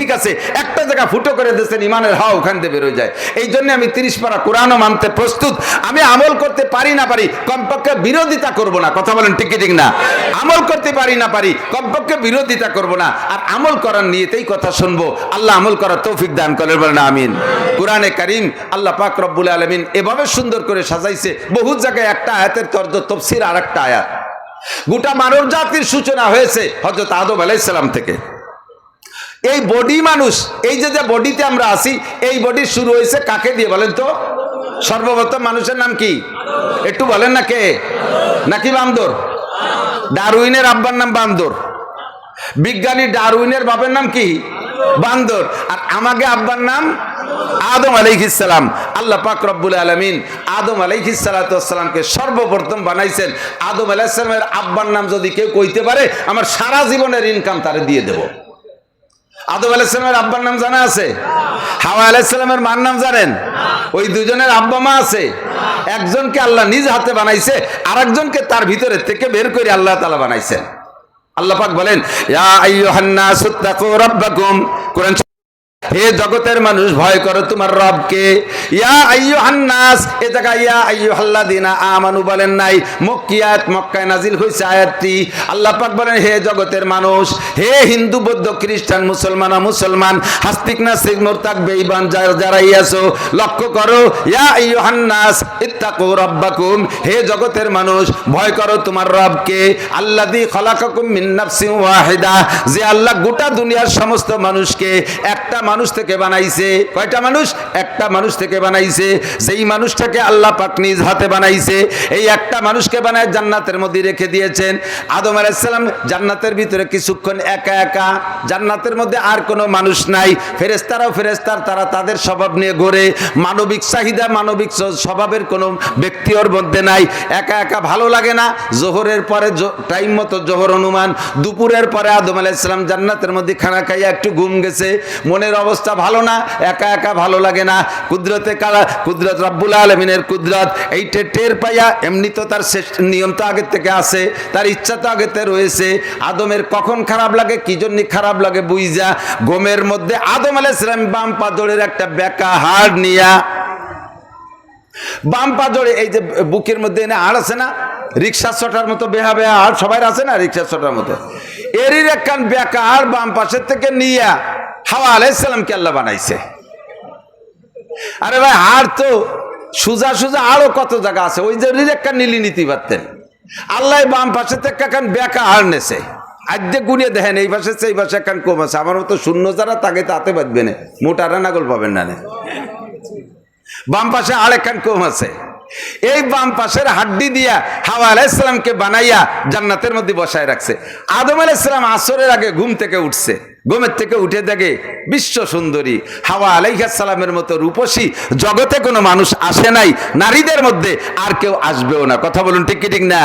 ঠিক আছে, একটা জায়গা ফুটো করে দিয়েছেন, ইমানের হাওয়া ওখান থেকে বেরোয় যায়। এই জন্য আমি 30 পারা কোরআনও মানতে প্রস্তুত। আমি আমল করতে পারি না পারি, কমপক্ষে বিরোধিতা করব না। কথা বলেন ঠিক কি ঠিক না? আমল করতে পারি না পারি, কমপক্ষে বিরোধিতা করব না, আর আমল করার নিয়তেই কথা শুনবো। আল্লাহ আমল করার তৌফিক দান করেন, বলেন আমিন। কোরআনে কারীম আল্লাহ পাক রব্বুল আলামিন এভাবে সুন্দর করে সাজাইছে, বহু জায়গায় একটা আয়াতের তফসির আর একটা আয়াত। গোটা মানব জাতির সূচনা হয়েছে হযরত আদম আলাইহিস সালাম থেকে। এই বডি মানুষ, এই যে যে বডিতে আমরা আছি, এই বডি শুরু হয়েছে কাকে দিয়ে বলেন তো? সর্বপ্রথম মানুষের নাম কি? একটু বলেন না, কে? নাকি বান্দর? ডারউইনের আব্বার নাম বান্দর, বিজ্ঞানী ডারউইনের বাবার নাম কি? বান্দর। আর আমাকে আব্বার নাম আদম আলাইহিস সালাম। আল্লাহ পাক রব্বুল আলামিন আদম আলাইহিস সালাতু ওয়াস সালামকে সর্বপ্রথম বানাইছেন। আদম আলাইহিস সালামের আব্বার নাম যদি কেউ কইতে পারে, আমার সারা জীবনের ইনকাম তারে দিয়ে দেব। আদম আলাইহিস সালামের আব্বার নাম জানা আছে? হাওয়া আলাইহিস সালামের মার নাম জানেন? ওই দুজনের আব্বা মা আছে। একজনকে আল্লাহ নিজ হাতে বানাইছে, আরেকজনকে তার ভিতরে থেকে বের করে আল্লাহ তাআলা বানাইছেন। আল্লাহ পাক বলেন, ইয়া আইয়ুহান নাসুত্তাকু রাব্বাকুম, কোরআন, হে জগতের মানুষ ভয় করো তোমার রবকে। ইয়া আইয়ুহান নাস, এ জায়গায় ইয়া আইয়ুহাল্লাযিনা আমানু বলেন নাই, মক্কিয়াত, মক্কায় নাজিল হয়েছে আয়াতটি। আল্লাহ পাক বলেন, হে জগতের মানুষ, হে হিন্দু বৌদ্ধ খ্রিস্টান মুসলমান মুসলমান, হাস্তিক নাস্তিক মুরতাদ বেঈমান যারাই আছো, লক্ষ্য করো, ইয়া আইয়ুহান নাস ইত্তাকু রাব্বাকুম, হে জগতের মানুষ ভয় করো তোমার রবকে। আল্লাযী খলাকাকুম মিন নাফসিন ওয়াহিদা, যে আল্লাহ গোটা দুনিয়ার সমস্ত মানুষকে একটা মানুষ থেকে বানাইছে। কয়টা মানুষ? একটা মানুষ থেকে বানাইছে। যেই মানুষটাকে আল্লাহ পাক নিজ হাতে বানাইছে, এই একটা মানুষকে বানায় জান্নাতের মধ্যে রেখে দিয়েছেন। আদম আলাইহিস সালাম জান্নাতের ভিতরে কিছুক্ষণ একা একা, জান্নাতের মধ্যে আর কোনো মানুষ নাই। ফেরেশতারাও ফেরেশতার, তারা তাদের স্বভাব নিয়ে ঘোরে, মানবিক চাহিদা, মানবিক স্বভাবের কোনো ব্যক্তি ওর মধ্যে নাই। একা একা ভালো লাগে না। জোহরের পরে টাইম মতো জোহর অনুমান, দুপুরের পরে আদম আলাইহিস সালাম জান্নাতের মধ্যে খানা খাইয়া একটু ঘুম গেছে, মনের অবস্থা ভালো না, একা একা ভালো লাগে না। কুদরতে কারা, কুদরত রব্বুল আলামিনের কুদরত, এই টের পাইয়া, এমনি তো তার নিয়ম তো আগের থেকে আছে, তার ইচ্ছা তো আগেতে রয়েছে। আদমের কখন খারাপ লাগে, কি জন্য খারাপ লাগে বুঝা, ঘুমের মধ্যে আদম আলাইহিস সালাম বাম পা জোড়ের একটা বেকা হাড় নিয়া, বাম পা জোড়ে, এই যে বুকের মধ্যে এনে হাড় আছে না, রিক্সা ছটার মতো বেহা বেহা হাড় সবাই আছে না, রিক্সা ছটার মতো, এরই একখান বেকা হাড় বাম পাশের থেকে নিয়া হাওয়া আলাইহিস সালামকে আল্লাহ বানাইছে। আরে ভাই, হাড় তো সুজা সুজা আরো কত জায়গা আছে, ওই যে রিরেক্কা নীলি নীতি পারতেন। আল্লাহ বাম পাশে থেকে একখান বেকা হাড় নেছে, আদ্যে গুনিয়ে দেখেন, এই পাশে সেই পাশে একখান কম আছে। আমার মতো শূন্য যারা তাকে তাতে বাঁধবে না, মোটারা নাগল পাবেন না। বাম পাশে আরেকখান কম আছে। এই বাম পাশের হাড্ডি দিয়া হাওয়া আলাইহিস সালামকে বানাইয়া জান্নাতের মধ্যে বসায় রাখছে। আদম আলাইহিস সালাম আসরের আগে ঘুম থেকে উঠছে, ঘুমের থেকে উঠে দেখে বিশ্ব সুন্দরী হাওয়া আলাইহিস সালামের মতো রূপসী জগতে কোনো মানুষ আসে নাই, নারীদের মধ্যে আর কেউ আসবেও না। কথা বলুন ঠিক কি ঠিক না?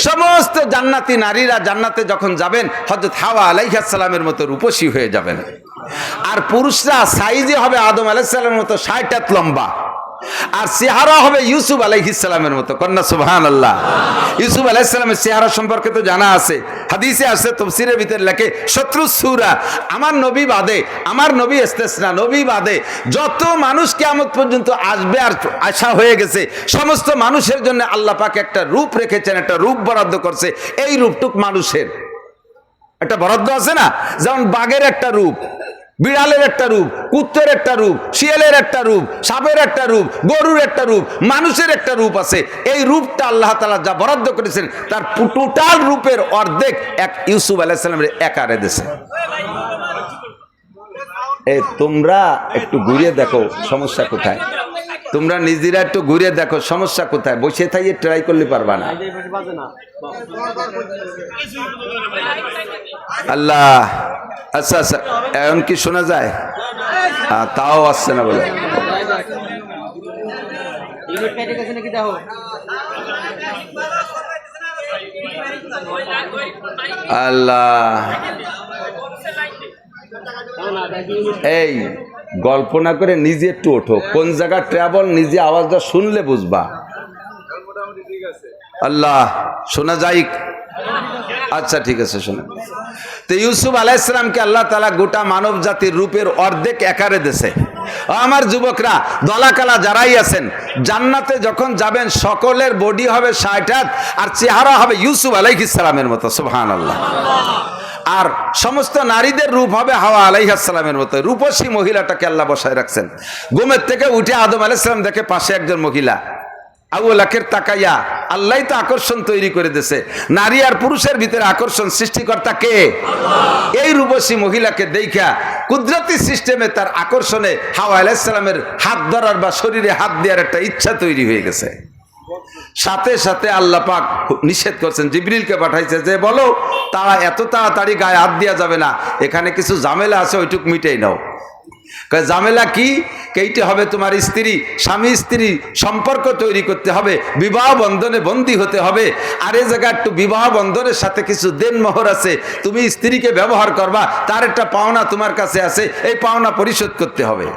সমস্ত জান্নাতি নারীরা জান্নাতে যখন যাবেন, হযরত হাওয়া আলাইহিস সালামের মতো রূপসী হয়ে যাবেন। আর পুরুষরা সাইজে হবে আদম আলাইহিস সালামের মতো 60 হাত লম্বা, আর চেহারা হবে ইউসুফ আলাইহিস সালামের মতো। কন্যা সুবহানাল্লাহ। ইউসুফ আলাইহিস সালামের চেহারা সম্পর্কে তো জানা আছে, হাদিসে আছে, তাফসীরের ভিতরে লেখে 70 সূরা। আমার নবী বাদে, আমার নবী ইস্তেসনা, নবী বাদে যত মানুষ কিয়ামত পর্যন্ত আসবে আর আশা হয়ে গেছে, সমস্ত মানুষের জন্য আল্লাহ পাক একটা রূপ রেখেছেন, একটা রূপ বরাদ্দ করছে। এই রূপটুক মানুষের একটা বরাদ্দ আছে না, যেমন বাঘের একটা রূপ, বিড়ালের একটা রূপ, কুত্তের একটা রূপ, শিয়ালের একটা রূপ, সাপের একটা রূপ, গরুর একটা রূপ, মানুষের একটা রূপ আছে। এই রূপটা আল্লাহ তাআলা যা বরাদ্দ করেছেন, তার টোটাল রূপের অর্ধেক এক ইউসুফ আলাইহিস সালামের একারে দিয়েছে। এই তোমরা একটু ঘুরে দেখো সমস্যা কোথায়, তোমরা নিজেরা একটু ঘুরে দেখো সমস্যা কোথায়, বসে থাইয়ে ট্রাই করলে পারবা না। আল্লাহ, আচ্ছা আচ্ছা, এখন কি শোনা যায়? তাও আসছে না বলে। আল্লাহ, এই গল্প না করে নিজে একটু ওঠো, কোন জায়গা ট্রাভেল নিজে আওয়াজটা শুনলে বুঝবা। আল্লাহ, শোনা যায়? আচ্ছা ঠিক আছে, শোনা। তো ইউসুফ আলাইহিস সালামকে আল্লাহ তাআলা গোটা মানব জাতির রূপের অর্ধেক একারে দেশে। আমার যুবকরা দলাকালা যারাই আছেন, জান্নাতে যখন যাবেন সকলের বডি হবে 60 হাত আর চেহারা হবে ইউসুফ আলাইহিস সালামের মতো। সুবহানাল্লাহ। আর সমস্ত নারীদের রূপ হবে হাওয়া আলাইহিস সালামের মতো। রূপসী মহিলাটাকে আল্লাহ বসায় রাখছেন। ঘুমের থেকে উঠে আদম আলাইহিস সালাম দেখে পাশে একজন মহিলা, আউলাকের তাকাইয়া আল্লাহ তো আকর্ষণ তৈরি করে দিয়েছে। নারী আর পুরুষের ভিতরে আকর্ষণ সৃষ্টিকর্তা কে? আল্লাহ। এই রূপসী মহিলাকে দেখা কুদরতি সিস্টেমে তার আকর্ষণে হাওয়া আলাইহিস সালামের হাত ধরার বা শরীরে হাত দেওয়ার একটা ইচ্ছা তৈরি হয়ে গেছে। সাথে সাথে আল্লাহ পাক নিষেধ করছেন, জিবরিলকে পাঠাইছে যে বলো তারা এত তাড়াতাড়ি গায়ে হাত দেওয়া যাবে না, এখানে কিছু ঝামেলা আছে, ওইটুক মিটেই নাও। ঝামেলা কি? এইটা হবে তোমার স্ত্রী, স্বামী স্ত্রী সম্পর্ক তৈরি করতে হবে, বিবাহ বন্ধনে বন্দী হতে হবে। আর এই জায়গায় একটু বিবাহ বন্ধনের সাথে কিছু দেনমোহর আছে, তুমি স্ত্রীকে ব্যবহার করবা, তার একটা পাওনা তোমার কাছে আছে, এই পাওনা পরিশোধ করতে হবে।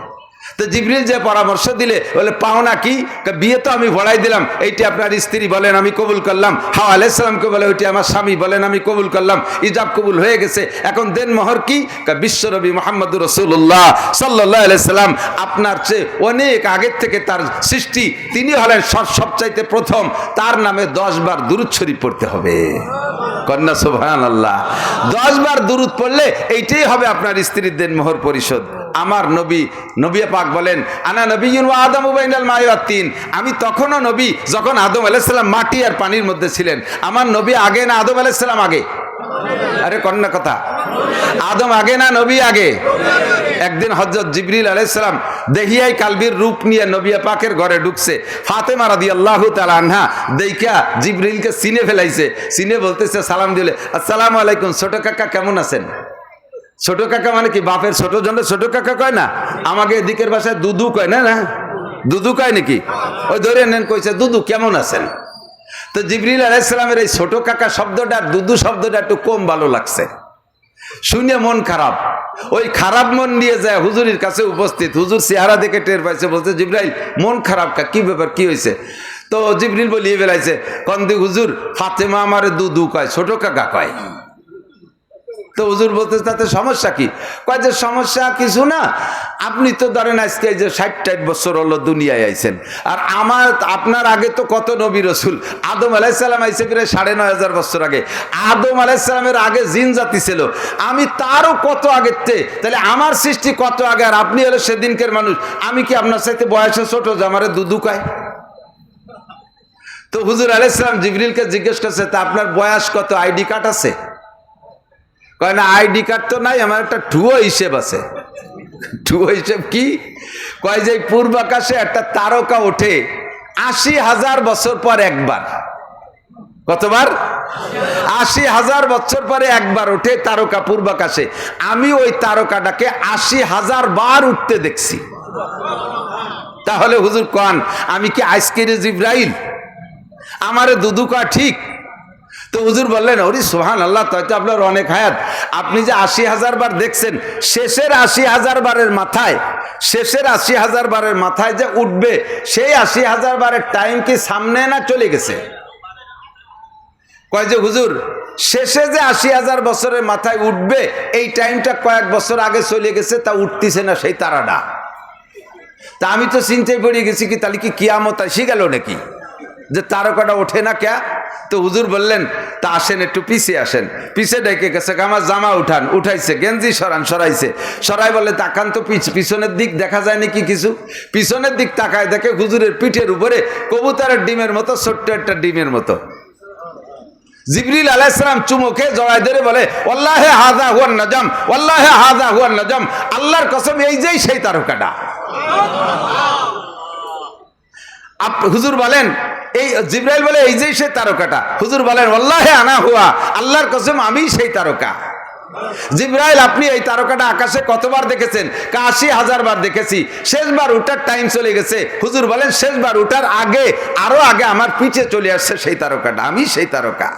তো জিবরিল যে পরামর্শ দিলে, বলে পাওনা কি? বিয়ে তো আমি ভরাই দিলাম, এইটি আপনার স্ত্রী বলেন আমি কবুল করলাম। হাওয়া আলাইহিস সালামকে বলে ওইটি আমার স্বামী বলেন আমি কবুল করলাম, ইজাব কবুল হয়ে গেছে। এখন দেনমোহর কি? বিশ্বনবী মুহাম্মদুর রাসূলুল্লাহ সাল্লাল্লাহু আলাইহি সাল্লাম, আপনার চেয়ে অনেক আগের থেকে তার সৃষ্টি, তিনি হলেন সবচাইতে প্রথম, তার নামে 10 বার দুরূদ শরীফ পড়তে হবে। কন্যা সুবহানাল্লাহ। 10 বার দুরূদ পড়লে এইটাই হবে আপনার স্ত্রীর দেনমোহর পরিশোধ। আমার নবী পাক বলেন, আনা নবিয়্যুন ওয়া আদামু বাইনাল মাই ওয়াত তিন, আমি তখনও নবী যখন আদম আলাইহিস সালাম মাটি আর পানির মধ্যে ছিলেন। আমার নবী আগে না আদম আলাইহিস সালাম আগে? আরে কন্যা কথা, আদম আগে না নবী আগে? একদিন হযরত জিবরিল আলাইহিস সালাম দেহিয়াই কালবির রূপ নিয়ে নবী পাকের ঘরে ঢুকছে। ফাতেমা রাদিয়াল্লাহু তাআলা আনহা দেইখা জিবরিলকে চিনে ফেলাইছে, চিনে বলতেছে সালাম দিলে, আসসালামু আলাইকুম ছোট কাকা কেমন আছেন? ছোট কাকা মানে কি বাপের ছোট জন্য ছোট কাকা কয় না? আমাকে এদিকের ভাষায় দুদু কয় না, না দুদু কয় নাকি? ওই ধরে নেন, কইছে দুদু কেমন আছেন। তো জিবরিল আলাইহিস সালামের এই ছোট কাকা শব্দটা, দুদু শব্দটা একটু কম ভালো লাগছে, শুনে মন খারাপ। ওই খারাপ মন নিয়ে যায় হুজুরের কাছে উপস্থিত। হুজুর চেহারা দেখে টের পাইছে, বলছে জিবরাইল মন খারাপ কা, কি ব্যাপার, কি হয়েছে? তো জিবরিল বলিয়ে বেলাইছে, কন্দি হুজুর ফাতেমা আমারে দুদু কয়, ছোট কাকা কয়। তো হুজুর বলতে তাতে সমস্যা কি? কয় যে সমস্যা কিছু না, আপনি তো ধরেন আজকে যে 60-60 বছর হলো দুনিয়ায় আইছেন, আর আপনার আগে তো কত নবী রসুল। আদম আলাইহিস সালাম আইছে প্রায় 9500 বছর আগে। আদম আলাইহিস সালামের আগে জিন জাতি ছিল, আমি তারও কত আগের থেকে, তাহলে আমার সৃষ্টি কত আগে, আর আপনি হলো সেদিনকার মানুষ। আমি কি আপনার সাথে বয়সে ছোট যে আমারে দুদু কয়? তো হুজুর আলাইহিস সালাম জিবরিলকে জিজ্ঞেস করছে, তা আপনার বয়স কত, আইডি কার্ড আছে? কয় না আইডি কার্ড তো নাই, আমার একটা ঠুয়ো হিসেব আছে। ঠুয়ো হিসেব কি? কয় যে পূর্বাকাশে একটা তারকা ওঠে 80,000 বছর পর একবার। কতবার? 80,000 বছর পরে একবার ওঠে তারকা পূর্বাকাশে। আমি ওই তারকাটাকে 80,000 বার উঠতে দেখছি। তাহলে হুজুর কন আমি কি আজকের জিবরাইল? আমারে দুদু কয় ঠিক? তো হুজুর বললেন, ওরে সুবহানাল্লাহ, তাই তো আপনার অনেক হায়াত। আপনি যে 80,000 বার দেখছেন, শেষের 80,000 বারের মাথায়, শেষের 80,000 বারের মাথায় যে উঠবে, সেই 80,000 বারের টাইম কি সামনে না চলে গেছে? কয় যে হুজুর শেষে যে 80,000 বছরের মাথায় উঠবে, এই টাইমটা কয়েক বছর আগে চলে গেছে, তা উঠতেছে না সেই তারাটা। তা আমি তো চিন্তায় পড়ে গেছি, কি তাহলে কি কিয়ামত এসে গেল নাকি যে তারকাটা ওঠে না কে? তো হুজুর বললেন, তা আসেন একটু পিছিয়ে আসেন। পিছে ডেকে গেছে, আমার জামা উঠান, উঠাইছে, গেঞ্জি সরান, সরাইছে। সরাই বলে তাকান তো পিছনের দিক দেখা যায় নাকি কিছু? পিছনের দিক তাকায় দেখে হুজুরের পিঠের উপরে কবুতরের ডিমের মতো ছোট্ট একটা ডিমের মতো। জিবরিল আলাইহিস সালাম চুমুকে জড়ায় ধরে বলে, ওয়াল্লাহি হাযা হুয়ান নাজম, ওয়াল্লাহি হাযা হুয়ান নাজম, আল্লাহর কসম এই যেই সেই তারকাটা। হুজুর বলেন, এই জিবরাইল বলে এই যেই সেই তারকাটা। হুজুর বলেন, ওয়াল্লাহি আনা হুয়া, আল্লাহর কসম আমি সেই তারকা। জিবরাইল আপনি এই তারকাটা আকাশে কতবার দেখেছেন? 80,000 বার দেখেছি। শেষবার উঠার টাইম চলে গেছে। হুজুর বলেন, শেষবার উঠার আগে, আরো আগে আমার পিছে চলে আসছে সেই তারকাটা, আমি সেই তারকা।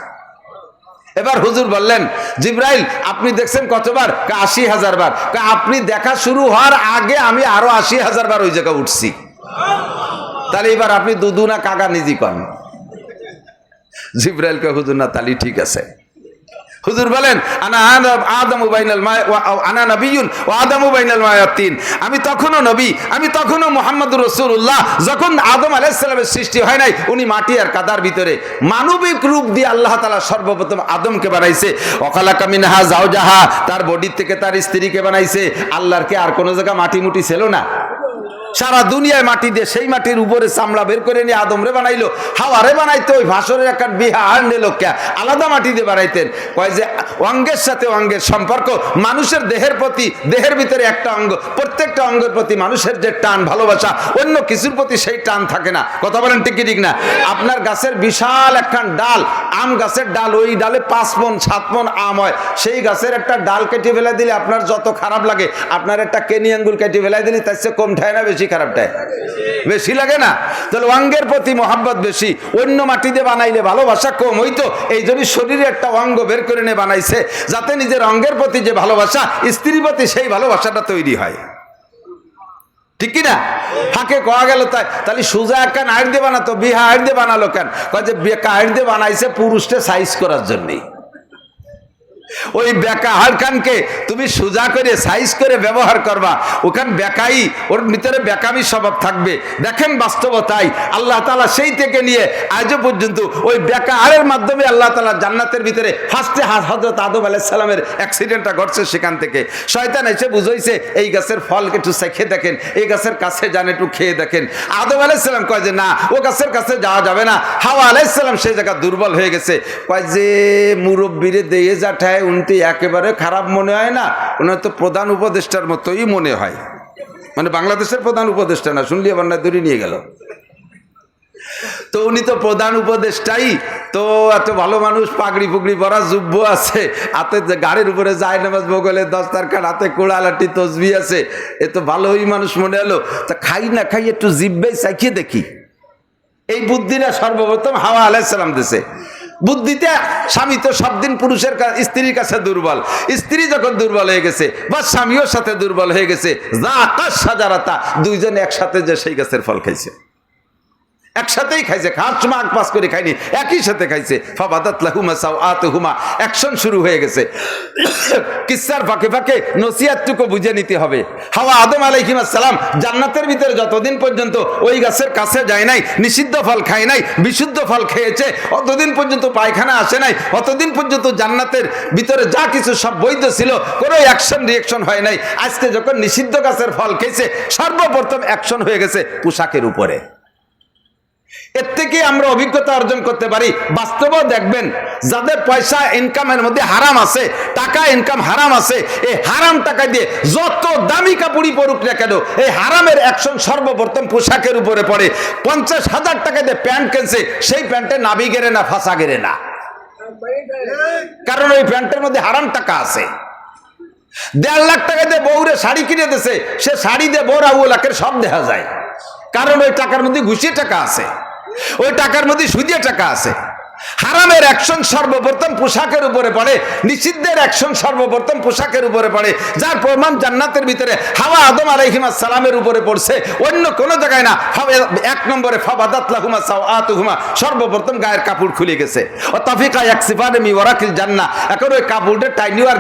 এবার হুজুর বললেন, জিবরাইল আপনি দেখছেন কতবার? 80,000 বার। আপনি দেখা শুরু হওয়ার আগে আমি আরো 80,000 বার ওই জায়গায় উঠছি। তাহলে এবার আপনি দুদু না কাকা নিজে কন? জিবরাইলকে হুজুর না, তাহলে ঠিক আছে। হুজুর বলেন আনা আদমু বাইনাল মা আনা নবিয়্যুন ওয়া আদমু বাইনাল মা ওয়াত তিন, আমি তখনও নবী, আমি তখনও মুহাম্মদুর রাসূলুল্লাহ। যখন আদম আলাইহিস সালামের সৃষ্টি হয় নাই, উনি মাটি আর কাদার ভিতরে মানবিক রূপ দিয়ে আল্লাহ তাআলা সর্বপ্রথম আদমকে বানাইছে। ওয়া খালাকা মিনহা যাওজাহা, তার বডি থেকে তার স্ত্রীকে বানাইছে। আল্লাহর কি আর কোনো জায়গা মাটি মুটি ছিল না? সারা দুনিয়ায় মাটি দিয়ে সেই মাটির উপরে চামড়া বের করে নিয়ে আদমরে বানাইলো। হাওয়ারে বানাইতে ওই ভাসরের একটা বিহা আর নিলো কে আলাদা মাটি দিয়ে বানাইতেন। কয় যে অঙ্গের সাথে অঙ্গের সম্পর্ক, মানুষের দেহের প্রতি, দেহের ভিতরে একটা অঙ্গ, প্রত্যেকটা অঙ্গের প্রতি মানুষের যে টান ভালোবাসা, অন্য কিছুর প্রতি সেই টান থাকে না। কথা বলেন ঠিক কি ঠিক না? আপনার গাছের বিশাল একখান ডাল, আম গাছের ডাল, ওই ডালে 5 মণ 7 মণ আম হয়। সেই গাছের একটা ডাল কেটে ফেলে দিলে আপনার যত খারাপ লাগে, আপনার একটা কেনি আঙ্গুল কেটে ফেলে দিলে তার চেয়ে কম ঠায় না বেশি খারাপটায়? বেশি লাগে না? তাহলে অঙ্গের প্রতি মহাব্বত বেশি। অন্য মাটি দিয়ে বানাইলে ভালোবাসা কম হইতো। এই জন্য শরীরে একটা অঙ্গ বের করে নিয়ে বানাইছে, যাতে নিজের অঙ্গের প্রতি যে ভালোবাসা, স্ত্রীর প্রতি সেই ভালোবাসাটা তৈরি হয়। ঠিক কিনা? ফাঁকে কোয়া গেল তাই, তাহলে সুজা একটা আইন দিয়ে বানাতো, বিহা আইন দিয়ে বানালো কেন? কয় যে বেকা আইন দিয়ে বানাইছে পুরুষকে সাইজ করার জন্যই। ওই বেকা হাড়খানকে তুমি সোজা করে সাইজ করে ব্যবহার করবা, ওখান বেকাই, ওর ভিতরে বেকামি স্বভাব থাকবে। দেখেন বাস্তবতাই আল্লাহ তাআলা সেই থেকে নিয়ে আজও পর্যন্ত ওই বেকা হাড়ের মাধ্যমে আল্লাহ তাআলা জান্নাতের ভিতরে ফার্স্টে হযরত আদম আলাইহিস সালামের অ্যাক্সিডেন্টটা ঘটছে। সেখান থেকে শয়তান এসে বুঝাইছে এই গাছের ফল একটু চেখে দেখেন, এই গাছের কাছে যান একটু খেয়ে দেখেন। আদম আলাইহিস সালাম কয় যে না, ও গাছের কাছে যাওয়া যাবে না। হাওয়া আলাইহিস সালাম সেই জায়গা দুর্বল হয়ে গেছে। কয় যে মুরব্বিরে দিয়ে যাঠায় উনতি একেবারে খারাপ মনে হয় না, ওনার তো প্রধান উপদেষ্টার মতোই মনে হয়। মানে বাংলাদেশের প্রধান উপদেষ্টা না, শুনলি আবার না দূরে নিয়ে গেল। তো উনি তো প্রধান উপদেষ্টাই, তো এত ভালো মানুষ, পাগড়ি পুগড়ি পরা, যুব্য আছে, হাতে গাড়ির উপরে যায় নামাজ, বগলে দস্তারখান, হাতে কোড়ালাটি তসবি আছে, এ তো ভালোই মানুষ মনে হলো। তা খাই না খাই একটু জিব্বাই চাখিয়ে দেখি। এই বুদ্ধিটা সর্বপ্রথম হাওয়া আলাইহিস সালাম দিছে। বুদ্ধিতে স্বামী তো সব দিন পুরুষের স্ত্রীর কাছে দুর্বল, স্ত্রী যখন দুর্বল হয়ে গেছে বা স্বামীও সাথে দুর্বল হয়ে গেছে, যা আকাশ সাজারাতা, দুইজন একসাথে যে সেই গাছের ফল খাইছে, একসাথেই খাইছে, খাঁচ মাগ পাস করে খাইনি, একই সাথে খাইছে। ফাবাদাত লাহুমা সাওআতুহুমা, অ্যাকশন শুরু হয়ে গেছে। কিসসার ফাঁকে ফাঁকে নসিহতটুকু বুঝে নিতে হবে। হাওয়া আদম আলাইহিস সালাম জান্নাতের ভিতরে যতদিন পর্যন্ত ওই গাছের কাছে যায় নাই, নিষিদ্ধ ফল খায় নাই, বিশুদ্ধ ফল খেয়েছে, অতদিন পর্যন্ত পায়খানা আসে নাই, অতদিন পর্যন্ত জান্নাতের ভিতরে যা কিছু সব বৈধ ছিল, কোনো অ্যাকশন রিঅ্যাকশন হয় নাই। আজকে যখন নিষিদ্ধ গাছের ফল খেয়েছে, সর্বপ্রথম অ্যাকশন হয়ে গেছে পোশাকের উপরে। এর থেকে আমরা অভিজ্ঞতা অর্জন করতে পারি। বাস্তবেও দেখবেন যাদের পয়সা ইনকামের মধ্যে হারাম আছে, টাকা ইনকাম হারাম আছে, এই হারাম টাকা দিয়ে যত দামি কাপড়ই পরুক না কেন, এই হারামের অ্যাকশন সর্বপ্রথম পোশাকের উপরে পড়ে। 50,000 টাকা দিয়ে প্যান্ট কিনছে, সেই প্যান্টে নাভি গেরে না, ফাঁসা গেরে না, কারণ ওই প্যান্টের মধ্যে হারাম টাকা আছে। 1.5 লাখ টাকা দিয়ে বউরে শাড়ি কিনে দিয়েছে, সে শাড়ি দিয়ে বউর আবু লাখের সব দেখা যায়, কারণ ওই টাকার মধ্যে ঘুষিয়ে টাকা আছে, ওই টাকার মধ্যে সুদিয়ে টাকা আছে। হারামের অ্যাকশন সর্বপ্রথম পোশাকের উপরে পড়ে, নিষিদ্ধের অ্যাকশন সর্বপ্রথম পোশাকের উপরে পড়ে, যার প্রমাণ জান্নাতের ভিতরে হাওয়া আদম আলাইহিস সালামের উপরে পড়ছে, অন্য কোনো জায়গায় না। 1 নম্বরে ফাবাদাত লাহুমা সাওআতুহুমা, সর্বপ্রথম গায়ের কাপড় খুলে গেছে। ও তাফিকা ইয়াকসিফানে মি ওয়ারাকিল জান্নাহ, এখন ওই কাপড়টা টাইনিও আর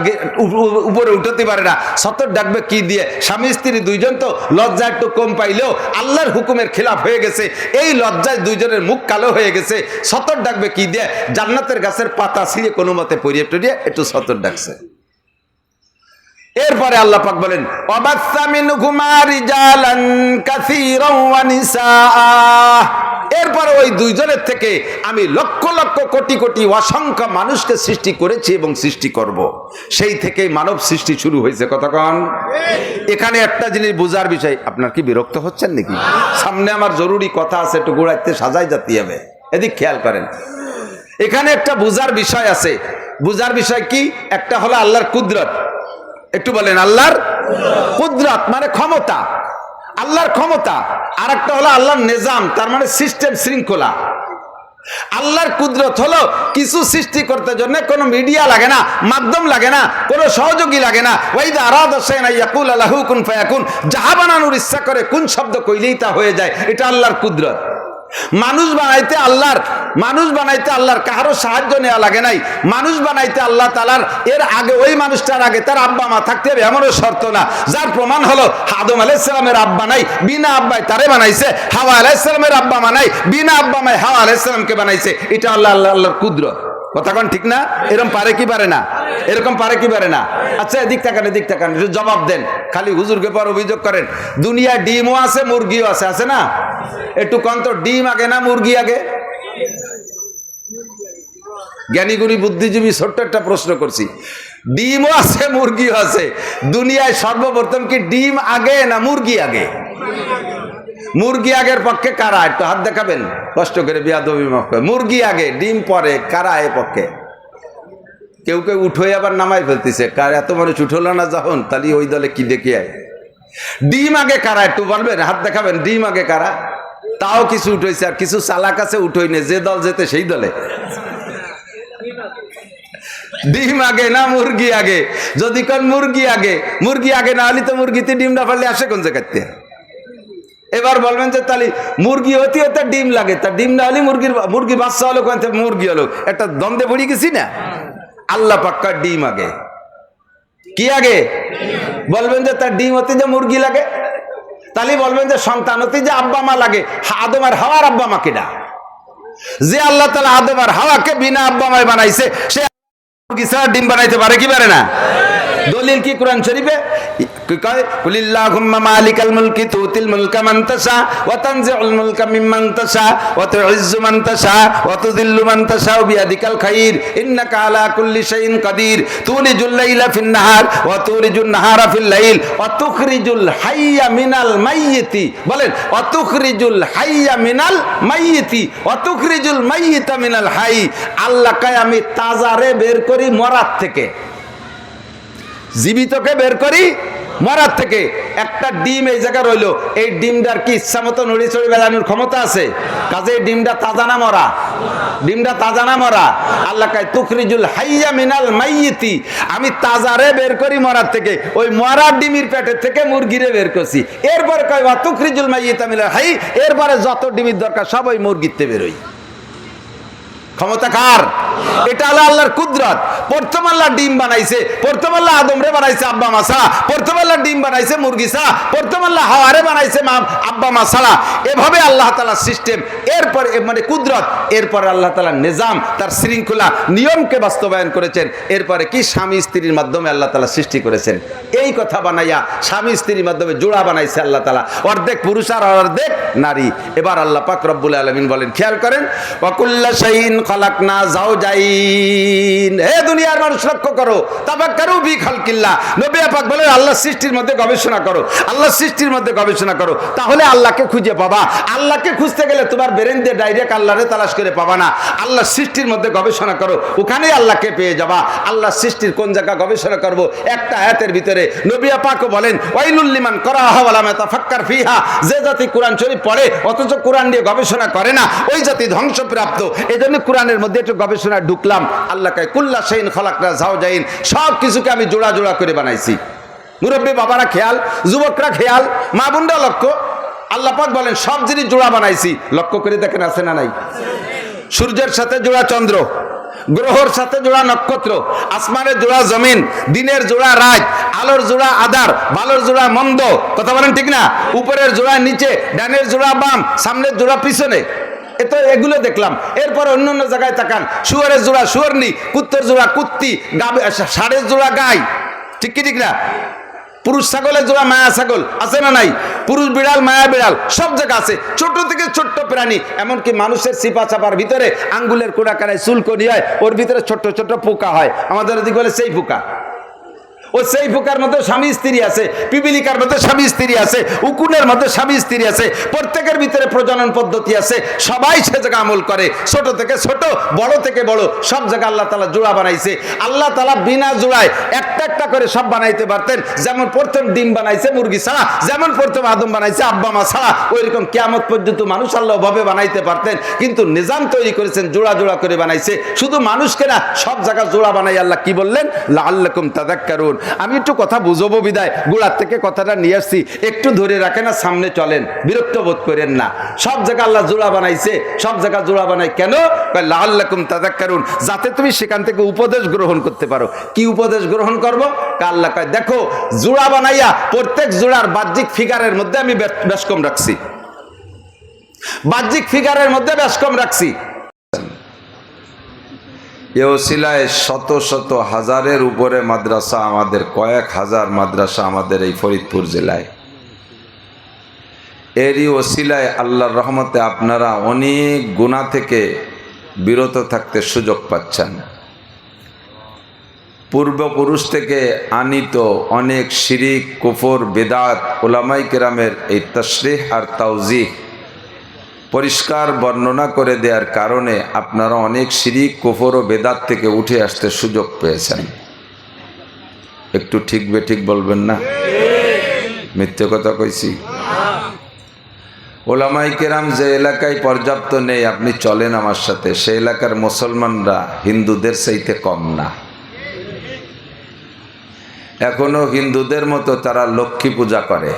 উপরে উঠতে পারে না। সতর ডাকবে কি দিয়ে? স্বামী স্ত্রী দুইজন তো লজ্জা একটু কম পাইলেও আল্লাহর হুকুমের খিলাফ হয়ে গেছে, এই লজ্জায় দুইজনের মুখ কালো হয়ে গেছে। সতর ডাকবে কি দিয়ে? জান্নাতের গাছের পাতা ছিঁড়ে কোনো মতে পরিয়ে টরিয়ে একটু সতর ডাকছে। এরপরে আল্লাহ পাক বলেন ওয়াবাসসা মিনহুমা রিজালান কাসীরান ওয়া নিসাআ, এরপরে ওই দুইজনের থেকে আমি লক্ষ লক্ষ কোটি কোটি অসংখ্য মানুষকে সৃষ্টি করেছি এবং সৃষ্টি করব। সেই থেকেই মানব সৃষ্টি শুরু হয়েছে। কতক্ষণ? এখানে একটা জিনিস বোঝার বিষয়, আপনার কি বিরক্ত হচ্ছেন নাকি? সামনে আমার জরুরি কথা আছে, একটু গোড়াইতে সাজাই যেতে হবে, এদিক খেয়াল করেন। এখানে একটা বুঝার বিষয় আছে। বুঝার বিষয় কি? একটা হলো আল্লাহর কুদরত, একটু বলেন আল্লাহর কুদরত মানে ক্ষমতা, আল্লাহর ক্ষমতা। আর একটা হলো আল্লাহর নিজাম, তার মানে সিস্টেম, শৃঙ্খলা। আল্লাহর কুদরত হলো কিছু সৃষ্টি করতে জন্য কোনো মিডিয়া লাগে না, মাধ্যম লাগে না, কোনো সহযোগী লাগে না। ওয়াইদা আরাদা শাইআন ইয়াকুল লাহু কুন ফায়াকুন, যাহা বানানোর ইচ্ছা করে কোন শব্দ কইলেই তা হয়ে যায়, এটা আল্লাহর কুদরত। মানুষ বানাইতে আল্লাহর কারো সাহায্য নেওয়া লাগে নাই। মানুষ বানাইতে আল্লাহ তাআলার এর আগে ওই মানুষটার আগে তার আব্বা মা থাকতে হবে এমনও শর্ত না। যার প্রমাণ হলো আদম আলাইহিস সালামের আব্বা নাই, বিনা আব্বায় তারে বানাইছে। হাওয়া আলাইহিস সালামের আব্বা মা নাই, বিনা আব্বা মায় হাওয়া আলাইহিস সালামকে বানাইছে। এটা আল্লাহর কুদরত। কথা কোন ঠিক না? এরকম পারে কি পারে না? এরকম পারে কি পারে না? আচ্ছা এদিক তাকান একটু জবাব দেন। খালি হুজুরকে পর অভিযোগ করেন। দুনিয়ায় ডিমও আছে, মুরগিও আছে না? একটু কন তো, ডিম আগে না মুরগি আগে? জ্ঞানীগুণী বুদ্ধিজীবী ছোট্ট একটা প্রশ্ন করছি। ডিমও আছে, মুরগিও আছে। দুনিয়ায় সর্বপ্রথম কি ডিম আগে না মুরগি আগে? মুরগি আগের পক্ষে কারা? একটু হাত দেখাবেন কষ্ট করে, বিয়াদবি মাফ করে। মুরগি আগে, ডিম পরে, কারা এ পক্ষে? কেউ কেউ উঠোয় আবার নামাই ফেলতেছে। কার এত মানুষ উঠলো না যখন, তাহলে ওই দলে কি দেখে আয়? ডিম আগে কারা একটু বলবেন, হাত দেখাবেন। ডিম আগে কারা? তাও কিছু উঠেছে, আর কিছু চালাক আছে উঠোই নে, যে দল যেতে সেই দলে। ডিম আগে না মুরগি আগে? যদি কোন মুরগি আগে না হলে তো মুরগিতে ডিম না পারলে আসে কোন জায়গাতে? এবার বলবেন যে তাহলে মুরগি হতে হতে ডিম লাগে, তা ডিম না হলে মুরগি বাচ্চা হলো, কোন মুরগি হলো, একটা দ্বন্দ্বে পড়ে গেছি না? আল্লাহ পাক্কা ডিম আগে। কি আগে? বলবেন যে তার ডিম হতে যে মুরগি লাগে, তাহলে বলবেন যে সন্তান হতে যে আব্বা মা লাগে। আদম আর হাওয়ার আব্বা মা কেডা? যে আল্লাহ তাআলা আদম আর হাওয়াকে বিনা আব্বা মায় বানাইছে, সে মুরগি ছাড়া ডিম বানাইতে পারে কি পারে না? দলিল কি কোরআন শরীফে? কয় কুলিল্লাহুম্মা মালিকাল মুলকি তুতিল মুলকা মান তাশা ওয়া তানজিউল মুলকা মিম্মান তাশা ওয়া তুইজ্জু মান তাশা ওয়া তুযিল্লু মান তাশা বিয়াদিকাল খাইর ইন্নাকা আলা কুল্লি শাইইন কাদির তুলিজুল লাইলা ফিন নাহার ওয়া তুলিজুন নাহারা ফিল লাইল ওয়া তুখরিজুল হাইয়া মিনাল মাইয়িতি। বলেন ওয়া তুখরিজুল হাইয়া মিনাল মাইয়িতি ওয়া তুখরিজুল মাইয়িতা মিনাল হাই। আল্লাহ কয় আমি তাজারে বের করি মরার থেকে, জীবিতকে বের করি মরার থেকে। একটা ডিম এই জায়গায় রইলো, এই ডিমটার কি ইচ্ছা মতো নড়ি চড়ি বেলানোর ক্ষমতা আছে? কাজে ডিমটা তাজা না মরা? ডিমটা তাজা না মরা? আল্লাহ কয় তুখরিজুল হাইয়া মিনাল মাইয়িতি, আমি তাজারে বের করি মরার থেকে। ওই মরার ডিমের পেটের থেকে মুরগিরে বের করছি। এরপরে কয় ওয়া তুখরিজুল মাইয়িতা মিনাল হাই, এরপরে যত ডিমের দরকার সব ওই মুরগিতে বেরোই। ক্ষমতা কার? এটা হলো আল্লাহর কুদরত। প্রথম আল্লাহ ডিম বানাইছে, প্রথম আল্লাহ আদমরে বানাইছে আব্বা মা ছাড়া, প্রথম আল্লাহ ডিম বানাইছে মুরগি ছাড়া, প্রথম আল্লাহ হাওয়ারে বানাইছে আব্বা মা ছাড়া। এভাবে আল্লাহ তাআলার সিস্টেম, এরপর মানে কুদরত, এরপর আল্লাহ তাআলার নিজাম, তার শৃঙ্খলা নিয়মকে বাস্তবায়ন করেছেন। এরপরে কি স্বামী স্ত্রীর মাধ্যমে আল্লাহ তাআলা সৃষ্টি করেছেন। এই কথা বানাইয়া স্বামী স্ত্রীর মাধ্যমে জোড়া বানাইছে আল্লাহ তাআলা, অর্ধেক পুরুষ আর অর্ধেক নারী। এবার আল্লাহ পাক রব্বুল আলামিন বলেন, খেয়াল করেন, ওয়া কুল্লা শাইইন খালাকনা যাওজাইন। হে দুনিয়ার মানুষ লক্ষ্য করো, তাফাক্কারু ফি খালকিল্লাহ। নবী পাক বলেন আল্লাহ সৃষ্টির মধ্যে গবেষণা করো, আল্লাহ সৃষ্টির মধ্যে গবেষণা করো, তাহলে আল্লাহকে খুঁজে পাবা। আল্লাহকে খুঁজতে গেলে তোমার ব্রেন দিয়ে ডাইরেক্ট আল্লাহরে তালাশ করে পাবা না। আল্লাহ সৃষ্টির মধ্যে গবেষণা করো, ওখানেই আল্লাহকে পেয়ে যাবা। আল্লাহ সৃষ্টির কোন জায়গা গবেষণা করব? একটা আয়াতের ভিতরে নবী পাকও বলেন ওয়াইলুল লিমান করাহা ওয়া লাম ইয়াতাফাক্কার ফিহা। যে জাতি কোরআন শরীফ পড়ে অথচ কোরআন নিয়ে গবেষণা করে না, ওই জাতি ধ্বংসপ্রাপ্ত। এজন্য কোরআনের মধ্যে একটু গবেষণা ঢুকলাম। আল্লাহ কয় কুল্লা শাইইন খালাকনা যাওজাইন, সব কিছুকে আমি জোড়া জোড়া করে বানাইছি। মুরব্বী বাবারা খেয়াল, যুবকরা খেয়াল, মা বোনরা লক্ষ্য। আল্লাহ পাক বলেন সব জিনিস জোড়া বানাইছি। লক্ষ্য করে দেখেন আছে না নাই? সূর্যের সাথে জোড়া চন্দ্র, গ্রহর সাথে জোড়া নক্ষত্র, আসমানের জোড়া জমিন, দিনের জোড়া রাত, আলোর জোড়া আধার, ভালোর জোড়া মন্দ। কথা বলেন ঠিক না? উপরের জোড়া নিচে, ডানের জোড়া বাম, সামনের জোড়া পিছনে। এতো এগুলো দেখলাম। এরপর অন্য অন্য জায়গায় তাকান, শুয়ারের জোড়া শুয়ারনি, কুত্তের জোড়া কুত্তি, ষাঁড়ের জোড়া গাই। ঠিক কি ঠিক না? পুরুষ ছাগলের জোড়া মায়া ছাগল আছে না নাই? পুরুষ বিড়াল মায়া বিড়াল সব জায়গা আছে। ছোট থেকে ছোট্ট প্রাণী, এমনকি মানুষের চিপা চাপার ভিতরে আঙ্গুলের কোড়াকানায় চুলকনি হয়, ওর ভিতরে ছোট্ট ছোট্ট পোকা হয়। আমাদের এদিকে বলে সেই পোকা। ও সেই পোকার মধ্যে স্বামী স্ত্রী আছে, পিপিলিকার মধ্যে স্বামী স্ত্রী আছে, উকুনের মধ্যে স্বামী স্ত্রী আছে, প্রত্যেকের ভিতরে প্রজনন পদ্ধতি আছে। সবাই সে জায়গা আমল করে, ছোট থেকে ছোট, বড় থেকে বড়, সব জায়গায় আল্লাহ তাআলা জোড়া বানাইছে। আল্লাহ তাআলা বিনা জোড়ায় একটা একটা একটা করে সব বানাইতে পারতেন। যেমন প্রথম ডিম বানাইছে মুরগি ছাড়া, যেমন প্রথম আদম বানাইছে আব্বা মা ছাড়া, ওইরকম কিয়ামত পর্যন্ত মানুষ আল্লাহ ভাবে বানাইতে পারতেন। কিন্তু নিজাম তৈরি করেছেন, জোড়া জোড়া করে বানাইছে। শুধু মানুষকে না, সব জায়গা জোড়া বানাই আল্লাহ কি বললেন? লাআল্লাকুম তাযাক্কারুন। আমি একটু কথা বুঝবো বিদায় গোড়ার থেকে কথাটা নিয়ে আসছি, একটু ধরে রাখেন না, সামনে চলেন, বিরক্ত বোধ করেন না। সব জায়গা আল্লাহ জোড়া বানাইছে, সব জায়গা জোড়া বানাই কেন? লাআল্লাকুম তাযাক্কারুন, যাতে তুমি সেখান থেকে উপদেশ গ্রহণ করতে পারো। কি উপদেশ গ্রহণ করবো? আল্লাহ কয় দেখো, জোড়া বানাইয়া প্রত্যেক জোড়ার বাহ্যিক ফিগারের মধ্যে আমি বেশ কম রাখছি, বাহ্যিক ফিগারের মধ্যে বেশ কম রাখছি। এ ওসিলায় শত শত হাজারের উপরে মাদ্রাসা, আমাদের কয়েক হাজার মাদ্রাসা আমাদের এই ফরিদপুর জেলায়। এরই ওসিলায় আল্লাহর রহমতে আপনারা অনেক গুনাহ থেকে বিরত থাকতে সুযোগ পাচ্ছেন। পূর্বপুরুষ থেকে আনিত অনেক শিরিক, কুফর, বেদাত উলামায়ে কেরামের এই তাশরিহ আর তাওজিহ পরিষ্কার বর্ণনা করে দেওয়ার কারণে আপনারা অনেক শিরিক, কুফর ও বেদাত থেকে উঠে আসতে সুযোগ পেয়েছেন। একটু ঠিক বেঠিক বলবেন না, মিথ্যে কথা কইছি? উলামায়ে কেরাম যে এলাকায় পর্যাপ্ত নেই, আপনি চলেন আমার সাথে, সেই এলাকার মুসলমানরা হিন্দুদের চাইতে কম না। এখনো হিন্দুদের মতো তারা লক্ষ্মী পূজা করে।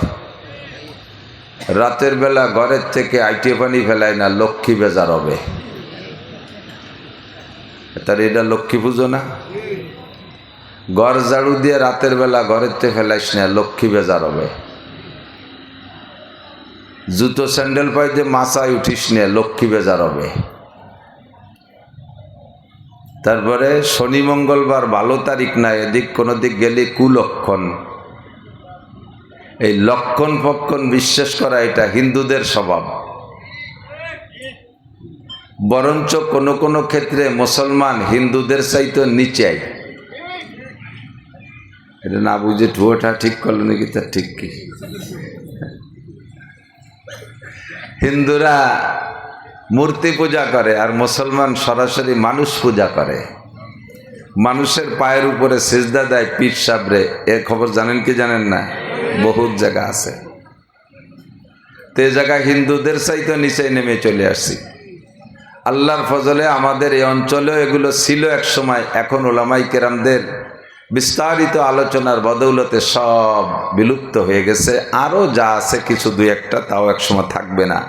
রাতের বেলা ঘরের থেকে আইটে পানি ফেলায় না, লক্ষ্মী বেজার হবে। তার এটা লক্ষ্মী পুজো না? ঘর ঝাড়ু দিয়ে রাতের বেলা ঘরের থেকে ফেলাইস না, লক্ষ্মী বেজার হবে। জুতো স্যান্ডেল পাইতে মাথায় উঠিস না, লক্ষ্মী বেজার হবে। তারপরে শনি মঙ্গলবার ভালো তারিখ না, এদিক কোনো দিক গেলে কুলক্ষণ। এই লক্ষণ ফক্ষণ বিশ্বাস করা এটা হিন্দুদের স্বভাব। বরঞ্চ কোনো কোনো ক্ষেত্রে মুসলমান হিন্দুদের চাইতে নিচে। এটা না বুঝে ঠুয়োটা ঠিক করলো নাকি? তার ঠিক কি? হিন্দুরা মূর্তি পূজা করে আর মুসলমান সরাসরি মানুষ পূজা করে। মানুষের পায়ের উপরে সিজদা দেয় পীর সাবরে। এর খবর জানেন কি জানেন না? বহুত জায়গা আছে। তে জায়গায় হিন্দুদের চাইতে নিচে নেমে চলে আসছি। আল্লাহর ফজলে আমাদের এই অঞ্চলেও এগুলো ছিল এক সময়। এখন উলামায়ে কেরামদের বিস্তারিত আলোচনার বদৌলতে সব বিলুপ্ত হয়ে গেছে। আরও যা আছে কিছু দুই একটা, তাও এক সময় থাকবে না।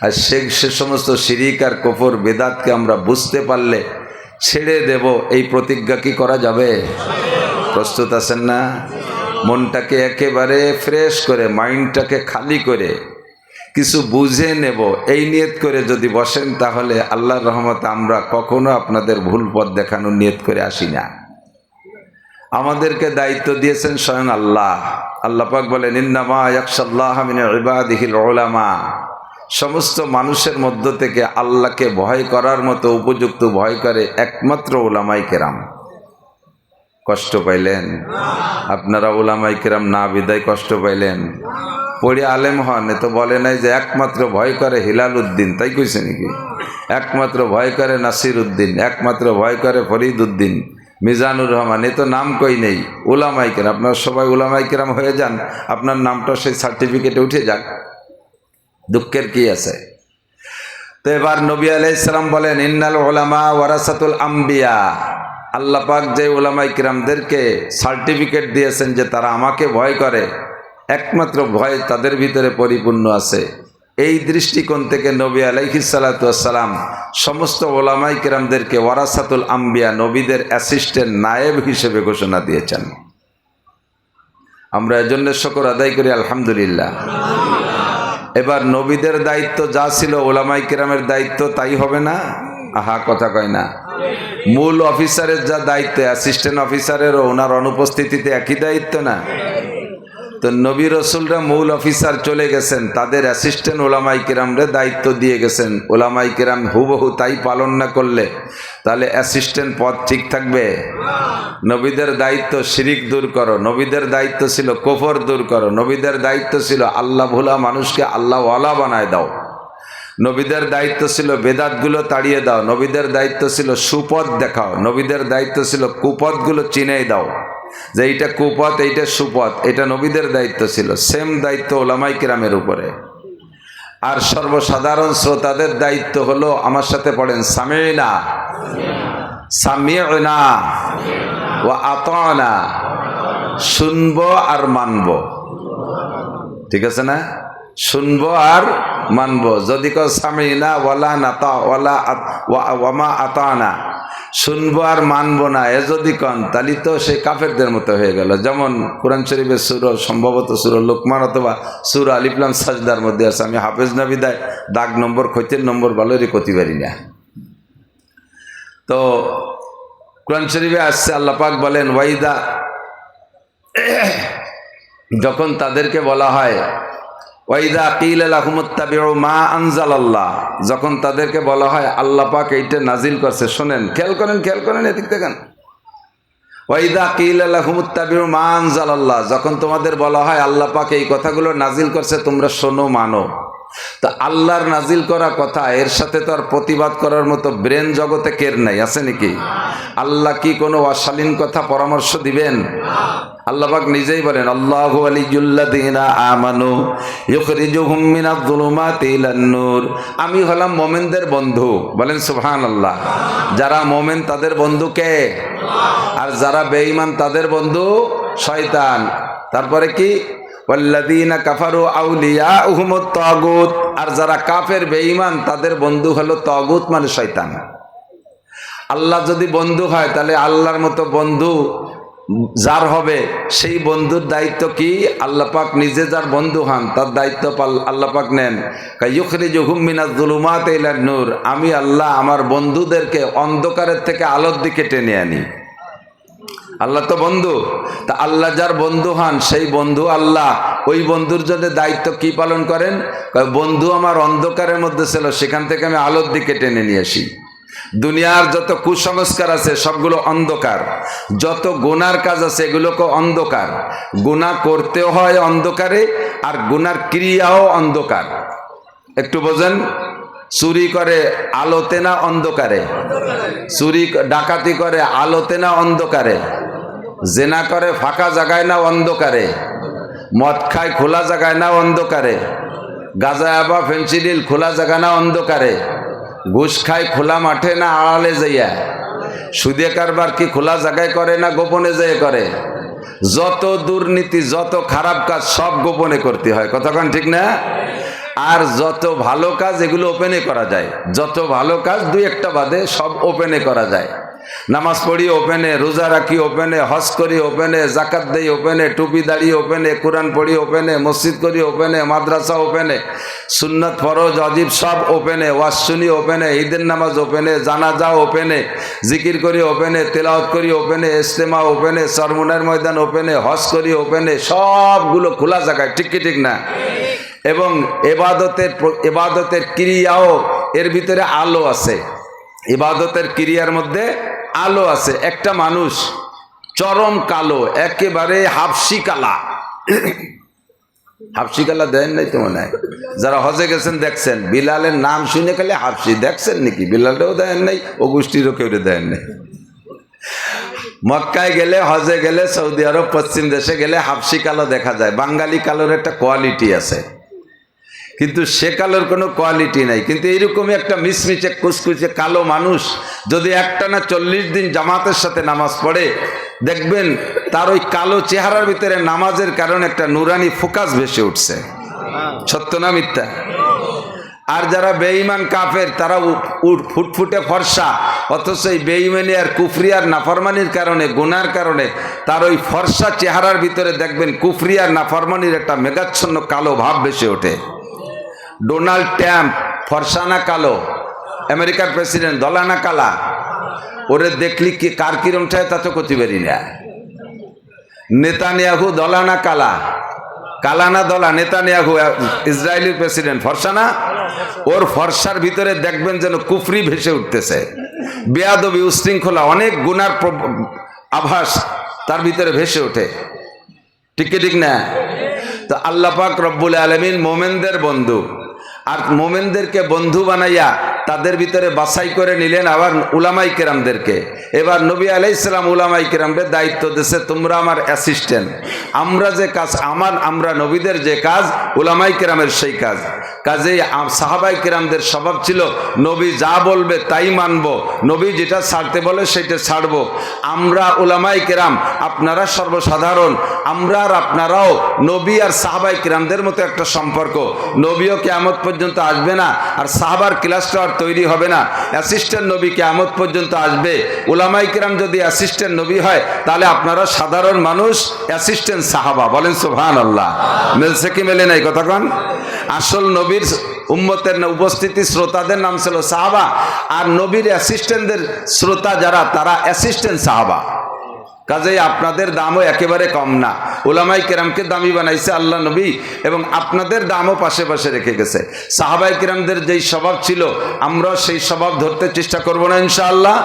আর সে সমস্ত শিরিক আর কুফর বেদাতকে আমরা বুঝতে পারলে ছেড়ে দেব, এই প্রতিজ্ঞা কি করা যাবে? প্রস্তুত আছেন না? মনটাকে একেবারে ফ্রেশ করে, মাইন্ডটাকে খালি করে কিছু বুঝে নেব, এই নিয়ত করে যদি বসেন, তাহলে আল্লাহর রহমতে আমরা কখনো আপনাদের ভুল পথ দেখানোর নিয়ত করে আসি না। আমাদেরকে দায়িত্ব দিয়েছেন স্বয়ং আল্লাহ। আল্লাহ পাক বলেন, ইন্নামা ইয়াখশাল্লাহা মিন ইবাদিহিল উলামা। সমস্ত মানুষের মধ্য থেকে আল্লাহকে ভয় করার মতো উপযুক্ত ভয় করে একমাত্র উলামায়ে কেরাম। কষ্ট পাইলেন আপনারা? উলামায়ে কেরাম না বিদায় কষ্ট পাইলেন? পড়ে আলেম হন, এ তো বলে নাই যে একমাত্র ভয় করে হিলাল উদ্দিন, তাই কইছে নাকি? একমাত্র ভয় করে নাসির উদ্দিন, একমাত্র ভয় করে ফরিদ উদ্দিন, মিজানুর রহমান, এ তো নাম কই নেই। উলামায়ে কেরাম, আপনারা সবাই উলামায়ে কেরাম হয়ে যান, আপনার নামটা সেই সার্টিফিকেটে উঠে যাক, দুঃখের কি আছে? তো এবার নবী আলাইহিস সালাম বলেন, ইন্নাল উলামা ওয়ারাসাতুল আম্বিয়া। আল্লাহ পাক যে উলামায়ে কেরামদেরকে সার্টিফিকেট দিয়েছেন যে তারা আমাকে ভয় করে, একমাত্র ভয় তাদের ভিতরে পরিপূর্ণ আছে। এই দৃষ্টিকোণ থেকে নবী আলাইহিস সালাতু ওয়াস সালাম সমস্ত উলামায়ে কেরামদেরকে ওয়ারাসাতুল আম্বিয়া, নবীদের অ্যাসিস্ট্যান্ট, নায়েব হিসেবে ঘোষণা দিয়েছেন। আমরা এজন্য শুকর আদায় করি আলহামদুলিল্লাহ। এবার নবীদের দায়িত্ব যা ছিল উলামায়ে কেরামের দায়িত্ব তাই হবে না? আহা, কথা কয় না। মূল অফিসারের যা দায়িত্ব, অ্যাসিস্ট্যান্ট অফিসারেরও ওনার অনুপস্থিতিতে একই দায়িত্ব না? তো নবী রসুলরা মূল অফিসার চলে গেছেন, তাদের অ্যাসিস্ট্যান্ট উলামায়ে কেরামরে দায়িত্ব দিয়ে গেছেন। উলামায়ে কেরাম হুবহু তাই পালন না করলে তাহলে অ্যাসিস্ট্যান্ট পদ ঠিক থাকবে? নবীদের দায়িত্ব শিরিক দূর করো, নবীদের দায়িত্ব ছিল কুফর দূর করো, নবীদের দায়িত্ব ছিল আল্লাহ ভোলা মানুষকে আল্লাহওয়ালা বানায় দাও, নবীদের দায়িত্ব ছিল বেদাতগুলো তাড়িয়ে দাও, নবীদের দায়িত্ব ছিল সুপথ দেখাও, নবীদের দায়িত্ব ছিল কুপথগুলো চিনেই দাও। যে এইটা কুপথ এইটা সুপথ, এটা নবীদের দায়িত্ব ছিল। সেম দায়িত্ব ওলামায়ে কিরামের উপরে। আর সর্বসাধারণ শ্রোতাদের দায়িত্ব হলো, আমার সাথে পড়েন, সামি'না সামি'না ওয়া আতা'না, শুনবো আর মানবো। ঠিক আছে না? শুনবো আর মানবো। যদি কেউ সামি'না ওয়ালা নাতা ওয়ালা ওয়ামা আতা'না, শুনবো আর মানবো না এ যদি কন, তাহলে তো সে কাফেরদের মতো হয়ে গেল। যেমন কোরআন শরীফের সূরা, সম্ভবত সূরা লোকমান অথবা সূরা আলিফ লাম সাজদার মধ্যে আছে। আমি হাফেজ না বিদায় দাগ নম্বর খৈতের নম্বর ভালোই করতে পারি না। তো কোরআন শরীফে আসছে, আল্লাহ পাক বলেন, ওয়াইদা, যখন তাদেরকে বলা হয়, ওয়াইদা কিলা লাহুমুত্তাবিউ মা আনজালাল্লাহ, যখন তাদেরকে বলা হয় আল্লাহ পাক এইটা নাজিল করছে, শোনেন, খেয়াল করেন এদিক দেখেন। ওয়াইদা কিলা লাহুমুত্তাবিউ মা আনজালাল্লাহ, যখন তোমাদের বলা হয় আল্লাহ পাক এই কথাগুলো নাজিল করছে, তোমরা শোনো মানো। তো আল্লাহর নাজিল করা কথা, এর সাথে তো আর প্রতিবাদ করার মতো ব্রেন জগতে কের নাই, আছে নাকি? আল্লাহ কি কোনো অশালীন কথা পরামর্শ দিবেন? আল্লাহ পাক নিজেই বলেন, আল্লাহু ওয়ালিয়ুল্লাযীনা আমানু ইউখরিজুহুম মিনায-যুলুমাতি ইলান-নূর। আমি হলাম মুমিনদের বন্ধু, বলেন সুবহানাল্লাহ। যারা মুমিন তাদের বন্ধু কে? আর যারা বেঈমান তাদের বন্ধু শয়তান। তারপরে কি? ওয়াল্লাযীনা কাফারু আউলিয়াউহুমুত তাগুত, আর যারা কাফের বেঈমান তাদের বন্ধু হলো তাগুত, মানে শয়তান। আল্লাহ যদি বন্ধু হয়, তাহলে আল্লাহর মতো বন্ধু যার হবে, সেই বন্ধুর দায়িত্ব কি? আল্লাহ পাক নিজে যার বন্ধু হন, তার দায়িত্ব আল্লাহ পাক নেন। ইউখরিজুহুম মিনায-যুলুমাতি ইলান-নূর, আমি আল্লাহ আমার বন্ধুদেরকে অন্ধকারের থেকে আলোর দিকে টেনে আনি। আল্লাহ তো বন্ধু, তা আল্লাহ যার বন্ধু হন, সেই বন্ধু আল্লাহ ওই বন্ধুর জন্য দায়িত্ব কি পালন করেন? বন্ধু আমার অন্ধকারের মধ্যে ছিল, সেখান থেকে আমি আলোর দিকে টেনে নিয়ে আসি। দুনিয়ার যত কুসংস্কার আছে সবগুলো অন্ধকার, যত গুনার কাজ আছে এগুলোকে অন্ধকার। গুনাহ করতেও হয় অন্ধকারে, আর গুনার ক্রিয়াও অন্ধকার। একটু বোঝেন, চুরি করে আলোতে না অন্ধকারে? চুরি ডাকাতি করে আলোতে না অন্ধকারে? জেনা করে ফাঁকা জায়গায় না অন্ধকারে? মদ খায় খোলা জায়গায় না অন্ধকারে? গাঁজা বা ফেন্সিডিল খোলা জায়গা না অন্ধকারে? ঘুষ খায় খোলা মাঠে না আড়ালে যাইয়া? সুদে কারবার কি খোলা জায়গায় করে না গোপনে যেয়ে করে? যত দুর্নীতি, যত খারাপ কাজ সব গোপনে করতে হয়, কতক্ষণ ঠিক না? আর যত ভালো কাজ এগুলো ওপেনে করা যায়, যত ভালো কাজ দুই একটা বাদে সব ওপেনে করা যায়। নামাজ পড়ি ওপেনে, রোজা রাখি ওপেনে, হজ করি ওপেনে, জাকাত দেই ওপেনে, টুপি দাড়ি ওপেনে, কোরআন পড়ি ওপেনে, মসজিদ করি ওপেনে, মাদ্রাসা ওপেনে, সুন্নত ফরজ অজিব সব ওপেনে, ওয়াজ শুনি ওপেনে, ঈদের নামাজ ওপেনে, জানাজা ওপেনে, জিকির করি ওপেনে, তেলাওয়াত করি ওপেনে, ইজতেমা ওপেনে, সরমুনের ময়দান ওপেনে, হজ করি ওপেনে, সবগুলো খোলা জায়গায়, ঠিক কি ঠিক না? এবং ইবাদতের ক্রিয়াও এর ভিতরে আলো আছে। ইবাদতের ক্রিয়ার মধ্যে আলো আছে। একটা মানুষ চরম কালো, একেবারে হাফসি কালা। হাফসি কালা দেন নাই তো মনে হয়? যারা হজে গেছেন দেখছেন, বিলালের নাম শুনে খালি হাফসি দেখছেন নাকি? বিলালেও দেন নাই, ও গোষ্ঠীরও কেউ দেন নাই। মক্কায় গেলে, হজে গেলে, সৌদি আরব পশ্চিম দেশে গেলে হাফসি কালো দেখা যায়। বাঙালি কালোর একটা কোয়ালিটি আছে, কিন্তু সে কালোর কোনো কোয়ালিটি নাই। কিন্তু এইরকমই একটা মিচমিচে কুচকুচে কালো মানুষ যদি একটানা 40 দিন জামাতের সাথে নামাজ পড়ে, দেখবেন তার ওই কালো চেহারার ভিতরে নামাজের কারণে একটা নুরানি ফোকাস ভেসে উঠছে। সত্য না মিথ্যা? আর যারা বেঈমান কাফের, তারা ফুটফুটে ফর্সা, অথচ এই বেঈমানি আর কুফরি আর নাফরমানির কারণে, গুনার কারণে তার ওই ফর্সা চেহারার ভিতরে দেখবেন কুফরি আর নাফরমানির একটা মেঘাচ্ছন্ন কালো ভাব ভেসে ওঠে। ডোনাল্ড ট্রাম্প ফর্সা না কালো? আমেরিকার প্রেসিডেন্ট দলা না কালা? ওরে দেখলি কি কার কিরম ঠায় তা তো করতে পারি না। নেতানিয়াহু দলা না কালা? কালা না দলা? নেতানিয়াহু ইসরায়েলের প্রেসিডেন্ট ফর্সা না? ওর ফর্সার ভিতরে দেখবেন যেন কুফরি ভেসে উঠতেছে, বেয়াদবি, উশৃঙ্খলা, অনেক গুনার আভাস তার ভিতরে ভেসে ওঠে, ঠিক কি ঠিক না? তো আল্লাহ পাক রব্বুল আলামিন মোমেনদের বন্ধু, আর মোমেনদেরকে বন্ধু বানাইয়া তাদের ভিতরে বাছাই করে নিলেন আবার উলামাই কেরামদেরকে। এবার নবী আলাইহিস সালাম উলামাই কেরামদের দায়িত্ব দিয়েছে, তোমরা আমার অ্যাসিস্ট্যান্ট। আমরা যে কাজ আমরা নবীদের যে কাজ উলামাই কেরামের সেই কাজ। কাজেই সাহাবাই কেরামদের স্বভাব ছিল নবী যা বলবে তাই মানব, নবী যেটা ছাড়তে বলে সেটা ছাড়বো। আমরা উলামাই কেরাম, আপনারা সর্বসাধারণ, আমরা আর আপনারাও নবী আর সাহাবাই কেরামদের মতো একটা সম্পর্ক। নবীও কিয়ামত পর্যন্ত আসবে না, আর সাহাবার ক্লাসটা আর তৈরি হবে না। অ্যাসিস্ট্যান্ট নবী কিয়ামত পর্যন্ত আসবে। উলামাই কেরাম যদি অ্যাসিস্ট্যান্ট নবী হয়, তাহলে আপনারা সাধারণ মানুষ, অ্যাসিস্ট্যান্ট সাহাবা। বলেন সুবহানাল্লাহ। মেলছে কি মেলে নাই কথা কন? আসল নবীর উম্মতের উপস্থিতি শ্রোতাদের নাম ছিল সাহাবা, আর নবীর অ্যাসিস্ট্যান্টদের শ্রোতা যারা, তারা অ্যাসিস্ট্যান্ট সাহাবা। কাজেই আপনাদের দামও একেবারে কম না। উলামাই কেরামকে দামি বানাইছে আল্লাহ নবী, এবং আপনাদের দামও পাশে পাশে রেখে গেছে। সাহাবাই কেরামদের যেই স্বভাব ছিল, আমরা সেই স্বভাব ধরতে চেষ্টা করব না ইনশাআল্লাহ?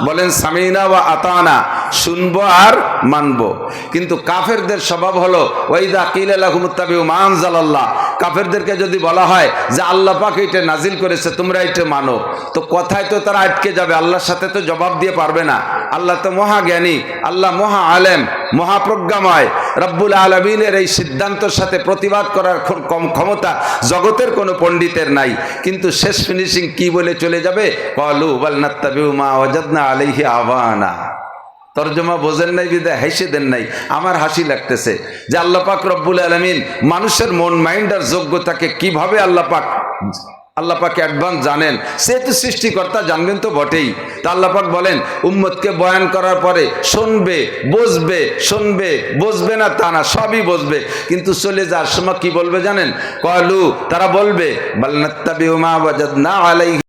বলেন সামিনা ওয়া আতানা, শুনবো আর মানবো। কিন্তু কাফেরদের স্বভাব হলো ওয়াইদা কিলা লাহুমুত্তাবিউ মা আনজালাল্লাহ, কাফেরদেরকে যদি বলা হয় যে আল্লাহ পাক এটা নাজিল করেছে, তোমরা এটা মানো, তো কথায় তো তারা আটকে যাবে, আল্লাহর সাথে তো জবাব দিয়ে পারবে না। আল্লাহ তো মহাজ্ঞানী, আল্লাহ মহা আলেম, মহাপ্রজ্ঞাময়। রব্বুল আলামিনের এই সিদ্ধান্তের সাথে প্রতিবাদ করার ক্ষমতা জগতের কোনো পণ্ডিতের নাই। কিন্তু শেষ ফিনিশিং কি বলে চলে যাবে? ক্বালু বাল নাত্তাবিউ মা ওয়াজাদনা আলাইহি আবানা। তরজমা বোঝেন নাই বিদায় হেসে দেন নাই। আমার হাসি লাগতেছে যে আল্লাহ পাক রব্বুল আলামিন মানুষের মন মাইন্ড আর যোগ্যতাকে কিভাবে আল্লাহ পাক অ্যাডভান্স জানেন। সে তো সৃষ্টিকর্তা, জানবেন তো বটেই। তা আল্লাহ পাক বলেন উম্মতকে বয়ান করার পরে শুনবে, বুঝবে না তা না, সবই বুঝবে, কিন্তু চলে যাওয়ার সময় কি বলবে জানেন? ক্বালু, তারা বলবে বাল নাত্তাবিউ মা ওয়াজাদনা আলাইহি